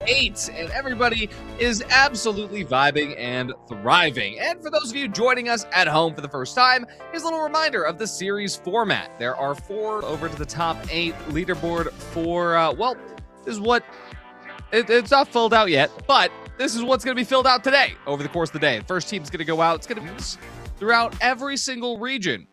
8, and everybody is absolutely vibing and thriving. And for those of you joining us at home for the first time, here's a little reminder of the series format. There are 4 over to the top 8 leaderboard for, well, this is what, it's not filled out yet, but this is what's going to be filled out today over the course of the day. The first team's going to go out. It's going to be throughout every single region.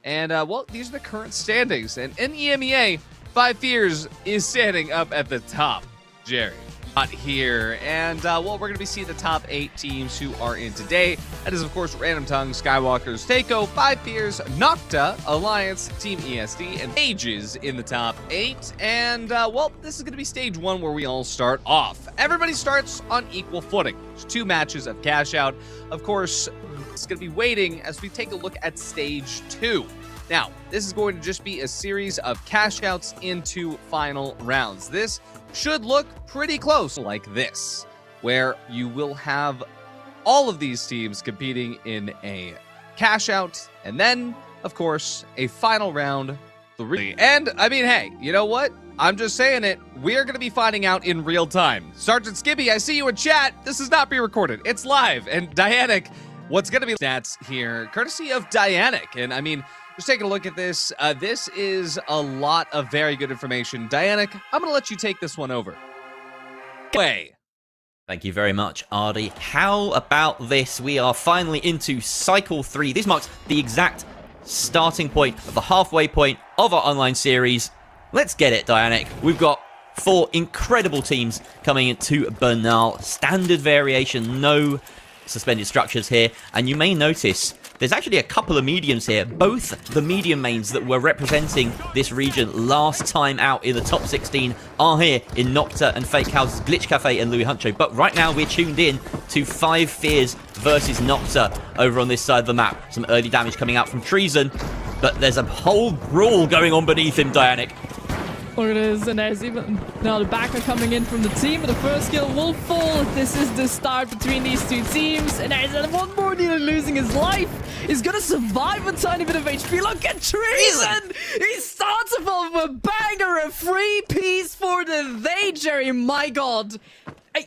And, well, these are the current standings. And in EMEA, Five Fears is standing up at the top. Jerry, not here. And, well, we're going to be seeing the top 8 teams who are in today. That is, of course, Random Tongue, Skywalkers, Takeo, Five Fears, Nocta, Alliance, Team ESD, and Ages in the top 8. And, well, this is going to be stage 1 where we all start off. Everybody starts on equal footing. There's 2 matches of cash out. Of course, it's going to be waiting as we take a look at stage 2. Now, this is going to just be a series of cash outs into final rounds. This should look pretty close like this, where you will have all of these teams competing in a cash out, and then, of course, a final round 3. And, I mean, hey, you know what? I'm just saying it. We're going to be finding out in real time. Sergeant Skippy, I see you in chat. This is not being recorded. It's live. And Dianic, what's going to be stats here, courtesy of Dianic. And, I mean, just taking a look at this, this is a lot of very good information. Dianic, I'm going to let you take this one over. Way. Thank you very much, Ardy. How about this? We are finally into Cycle 3. This marks the exact starting point of the halfway point of our online series. Let's get it, Dianic. We've got 4 incredible teams coming into Bernal. Standard variation, no suspended structures here. And you may notice there's actually a couple of mediums here. Both the medium mains that were representing this region last time out in the top 16 are here in Nocta and Fake Houses, Glitch Cafe and Louis Huncho. But right now we're tuned in to Five Fears versus Nocta over on this side of the map. Some early damage coming out from Treason, but there's a whole brawl going on beneath him, Dianic. Look at this, and there's even now the backer coming in from the team, but the first kill will fall. This is the start between these 2 teams, and there's one more dealer losing his life. He's gonna survive a tiny bit of HP. Look at Treason! He starts off with a banger, a free piece for the They, Jerry. My god.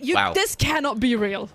Wow. This cannot be real.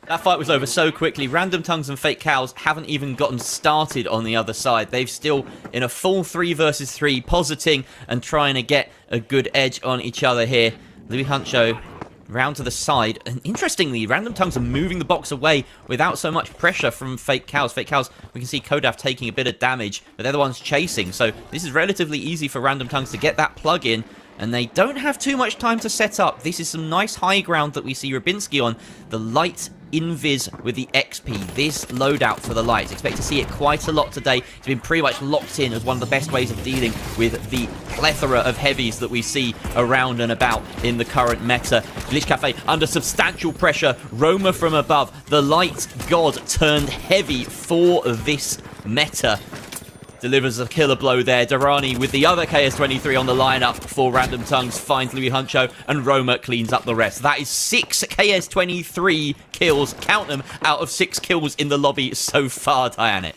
That fight was over so quickly. Random Tongues and Fake Cows haven't even gotten started on the other side. They've still in a full 3 versus 3, positing and trying to get a good edge on each other here. Louis Huncho round to the side. And interestingly, Random Tongues are moving the box away without so much pressure from Fake Cows. Fake Cows, we can see Kodaf taking a bit of damage, but they're the ones chasing. So this is relatively easy for Random Tongues to get that plug in. And they don't have too much time to set up. This is some nice high ground that we see Rubinski on. The light invis with the XP. This loadout for the lights. Expect to see it quite a lot today. It's been pretty much locked in as one of the best ways of dealing with the plethora of heavies that we see around and about in the current meta. Glitch Cafe under substantial pressure. Roma from above. The light god turned heavy for this meta. Delivers a killer blow there. Durrani with the other KS-23 on the lineup for Random Tongues finds Louis Huncho, and Roma cleans up the rest. That is 6 KS-23 kills. Count them, out of 6 kills in the lobby so far, Dianic.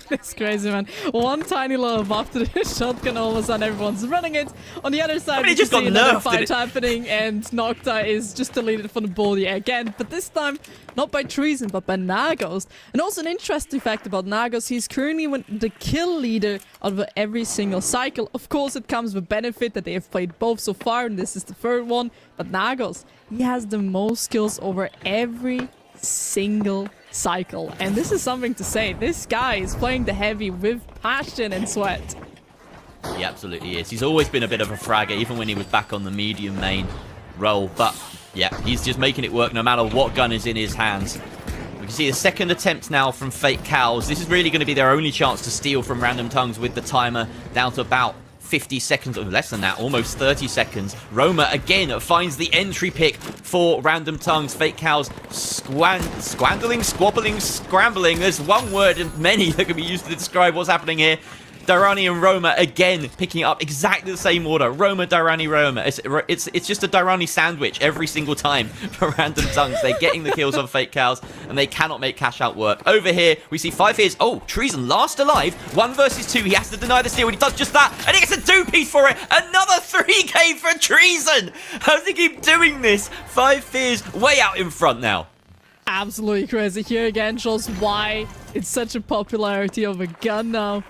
It's crazy, man. One tiny little buff to the shotgun, all of a sudden everyone's running it. On the other side, it just got nerfed, fight happening, and Nocta is just deleted from the body again. But this time, not by Treason, but by Nagos. And also an interesting fact about Nagos, he's currently the kill leader of every single cycle. Of course, it comes with benefit that they have played both so far, and this is the 3rd one. But Nagos, he has the most kills over every single cycle, and this is something to say. This guy is playing the heavy with passion and sweat. He absolutely is. He's always been a bit of a fragger, even when he was back on the medium main role. But yeah, he's just making it work no matter what gun is in his hands. We can see the 2nd attempt now from Fake Cows. This is really going to be their only chance to steal from Random Tongues with the timer down to about 50 seconds, or less than that, almost 30 seconds. Roma again finds the entry pick for Random Tongues. Fake Cows squandling, squabbling, scrambling. There's one word and many that can be used to describe what's happening here. Dyrani and Roma again picking up exactly the same order. Roma, Dyrani, Roma. It's just a Dyrani sandwich every single time for Random Tongues. They're getting the kills on Fake Cows, and they cannot make cash out work. Over here, we see 5 Fears. Oh, Treason last alive. 1 versus 2. He has to deny the steal, and he does just that, and he gets a 2-piece for it. Another 3k for Treason. How does he keep doing this? 5 Fears way out in front now. Absolutely crazy. Here again shows why it's such a popularity of a gun now.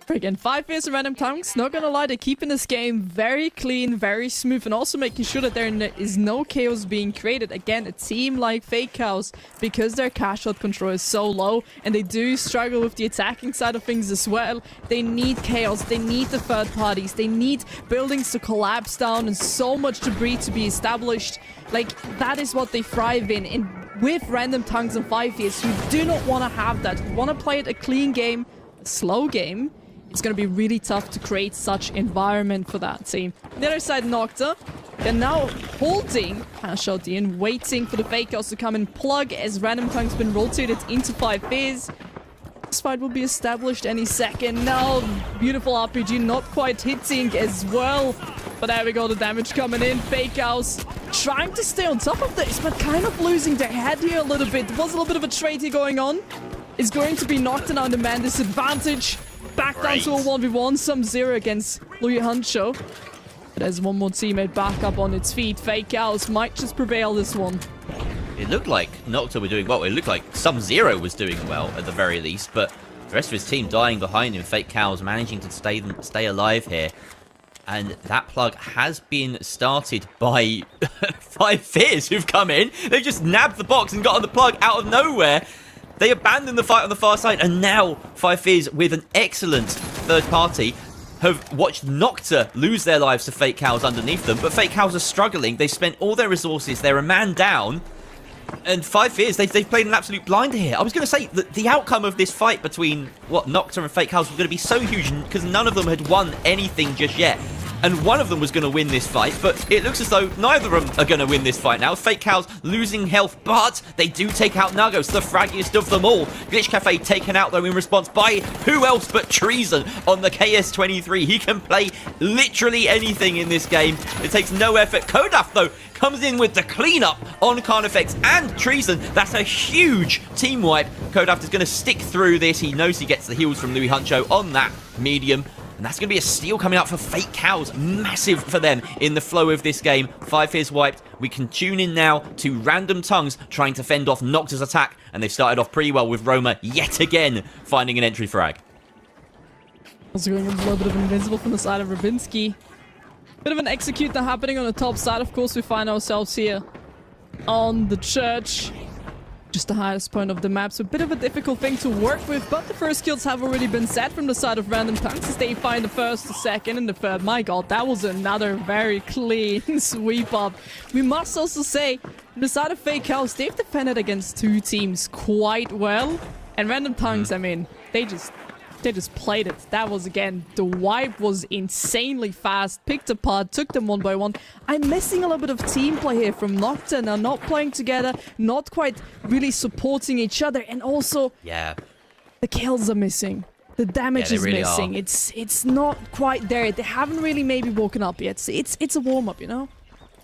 Again, 5 Fears and Random Tongues, not gonna lie, they're keeping this game very clean, very smooth, and also making sure that there is no chaos being created. Again, a team like Fake Cows, because their cash out control is so low, and they do struggle with the attacking side of things as well, they need chaos, they need the third parties, they need buildings to collapse down, and so much debris to be established. Like, that is what they thrive in. And with Random Tongues and 5 Fears, you do not want to have that. You want to play it a clean game, a slow game. It's going to be really tough to create such environment for that team. On the other side, Nocta, they're now holding cash out and waiting for the Fake Cows to come and plug as Random Tongue's been rotated into 5 Fears. This fight will be established any second. Now, beautiful RPG, not quite hitting as well. But there we go, the damage coming in. Fake Cows trying to stay on top of this, but kind of losing their head here a little bit. There was a little bit of a trade here going on. It's going to be Nocta now, the man disadvantage. Back down to a 1v1, some 0 against Louis Huncho. There's one more teammate back up on its feet. Fake Cows might just prevail this one. It looked like Nocta were doing well. It looked like some 0 was doing well at the very least, but the rest of his team dying behind him. Fake Cows managing to stay alive here. And that plug has been started by 5 Fears who've come in. They just nabbed the box and got on the plug out of nowhere. They abandoned the fight on the far side, and now 5 Fears, with an excellent third party, have watched Nocta lose their lives to Fake Cows underneath them. But Fake Cows are struggling. They've spent all their resources. They're a man down. And 5 Fears, they've played an absolute blinder here. I was going to say that the outcome of this fight between Nocta and Fake Cows was going to be so huge because none of them had won anything just yet. And one of them was going to win this fight, but it looks as though neither of them are going to win this fight now. Fake Cows losing health, but they do take out Nagos, the fraggiest of them all. Glitch Cafe taken out, though, in response by who else but Treason on the KS-23. He can play literally anything in this game. It takes no effort. Kodaf, though, comes in with the cleanup on Carnifex and Treason. That's a huge team wipe. Kodaf is going to stick through this. He knows he gets the heals from Louis Huncho on that medium. And that's going to be a steal coming out for Fake Cows. Massive for them in the flow of this game. 5 Fears wiped. We can tune in now to Random Tongues trying to fend off Nocta's attack. And they've started off pretty well with Roma yet again finding an entry frag. Also going a little bit of invincible from the side of Rabinski. Bit of an executor happening on the top side. Of course, we find ourselves here on the church. Just the highest point of the map, so a bit of a difficult thing to work with, but the first kills have already been set from the side of Random Tongues as they find the first, the second, and the third. My god, that was another very clean sweep up. We must also say, from the side of Fake Cows, they've defended against 2 teams quite well, and Random Tongues, I mean, they just played it. That was, again, the wipe was insanely fast. Picked apart, took them one by one. I'm missing a little bit of team play here from Nocta. Now, not playing together, not quite really supporting each other. And also, yeah, the kills are missing. The damage is really missing. It's not quite there. They haven't really maybe woken up yet. It's a warm-up, you know?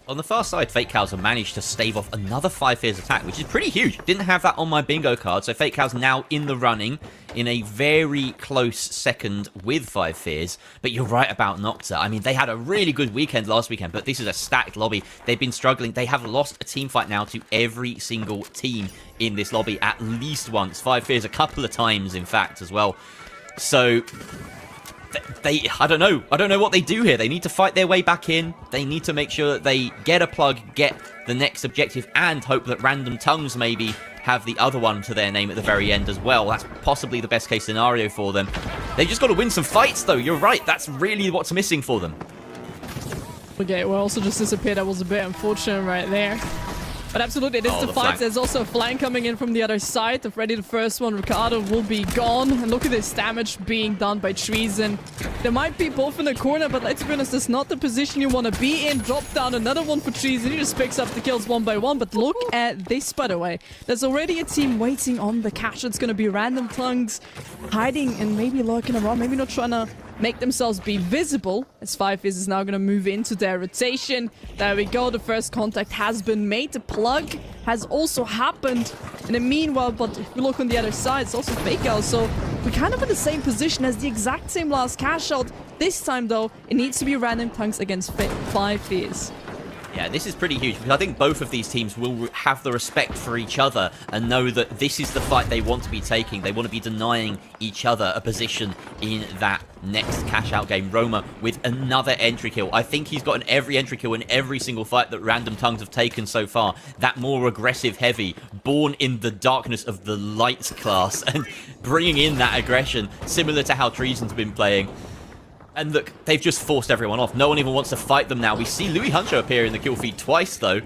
On the far side, Fake Cows have managed to stave off another 5 Fears attack, which is pretty huge. Didn't have that on my bingo card, so Fake Cows now in the running in a very close second with 5 Fears. But you're right about Nocta. I mean, they had a really good weekend last weekend, but this is a stacked lobby. They've been struggling. They have lost a team fight now to every single team in this lobby at least once. 5 Fears a couple of times, in fact, as well. So I don't know what they do here. They need to fight their way back in. They need to make sure that they get a plug, get the next objective, and hope that Random Tongues maybe have the other one to their name at the very end as well. That's possibly the best case scenario for them. They just got to win some fights, though. You're right. That's really what's missing for them. Okay, well, also just disappeared. That was a bit unfortunate right there. But absolutely, it is the fight. There's also a flank coming in from the other side. If ready, the first one, Ricardo will be gone. And look at this damage being done by Treason. There might be both in the corner, but let's be honest, that's not the position you want to be in. Drop down another one for Treason. He just picks up the kills one by one. But look at this, by the way. There's already a team waiting on the cache. It's going to be Random Tongues hiding and maybe lurking around. Maybe not trying to make themselves be visible, as 5 is now going to move into their rotation. There we go, the first contact has been made. The plug has also happened in the meanwhile, but if we look on the other side, it's also fake out, so we're kind of in the same position as the exact same last cash out. This time though, it needs to be Random Tongues against 5 is. Yeah, this is pretty huge because I think both of these teams will have the respect for each other and know that this is the fight they want to be taking. They want to be denying each other a position in that next cash-out game. Roma with another entry kill. I think he's gotten every entry kill in every single fight that Random Tongues have taken so far. That more aggressive heavy, born in the darkness of the lights class and bringing in that aggression, similar to how Treason's been playing. And look, they've just forced everyone off. No one even wants to fight them now. We see Louis Huncho appear in the kill feed twice, though,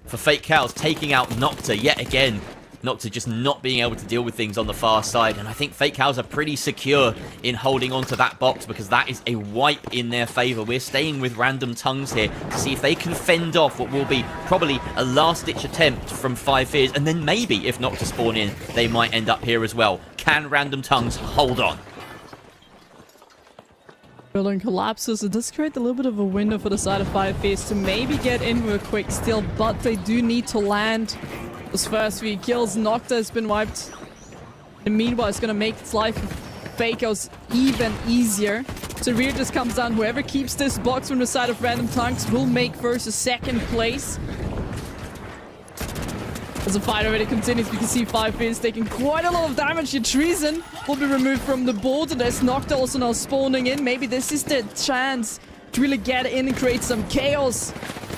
for Fake Cows, taking out Nocta yet again. Nocta just not being able to deal with things on the far side. And I think Fake Cows are pretty secure in holding onto that box because that is a wipe in their favor. We're staying with Random Tongues here to see if they can fend off what will be probably a last-ditch attempt from 5 Fears. And then maybe, if Nocta spawn in, they might end up here as well. Can Random Tongues hold on? Building collapses. It does create a little bit of a window for the side of 5 Fears to maybe get in with a quick steal, but they do need to land those first 3 kills. Nocta has been wiped. And meanwhile, it's going to make its life Fakeos even easier. So rear just comes down. Whoever keeps this box from the side of Random Tongues will make versus second place. As the fight already continues, we can see 5 Fears taking quite a lot of damage. Your Treason will be removed from the board. And there's Nocta also now spawning in. Maybe this is the chance to really get in and create some chaos.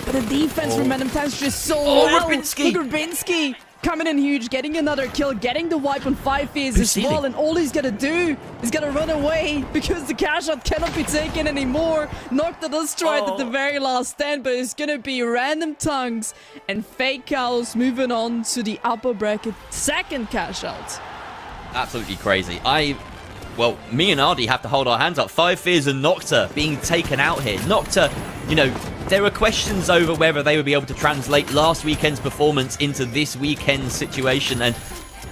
But the defense from Random Tongues is just so well. Rubinski! Look, Rubinski coming in huge, getting another kill, getting the wipe on 5 Fears as well. And all he's gonna do is gonna run away because the cash out cannot be taken anymore. Nocta does try it at the very last stand, but it's gonna be Random Tongues and Fake Cows moving on to the upper bracket second cash out. Absolutely crazy. Well, me and Ardy have to hold our hands up. 5 Fears and Nocta being taken out here. Nocta, you know, there were questions over whether they would be able to translate last weekend's performance into this weekend's situation, and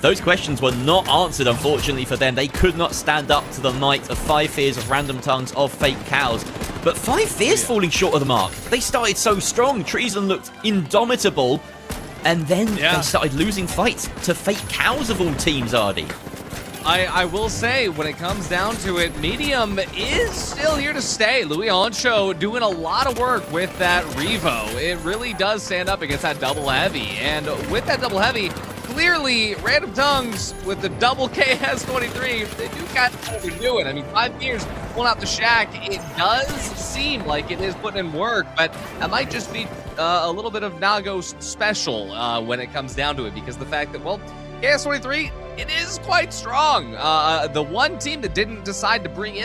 those questions were not answered, unfortunately, for them. They could not stand up to the might of 5 Fears, of Random Tongues, of Fake Cows. But 5 Fears falling short of the mark. They started so strong. Treason looked indomitable, and then they started losing fights to Fake Cows of all teams, Ardy. I will say, when it comes down to it, Medium is still here to stay. Louis Honcho doing a lot of work with that Revo. It really does stand up against that double heavy. And with that double heavy, clearly, Random Tongues with the double KS23, they do got what they're doing. I mean, 5 Fears pulling out the shack. It does seem like it is putting in work, but that might just be a little bit of Nago's special when it comes down to it, because the fact that, well, KS23, it is quite strong. The one team that didn't decide to bring in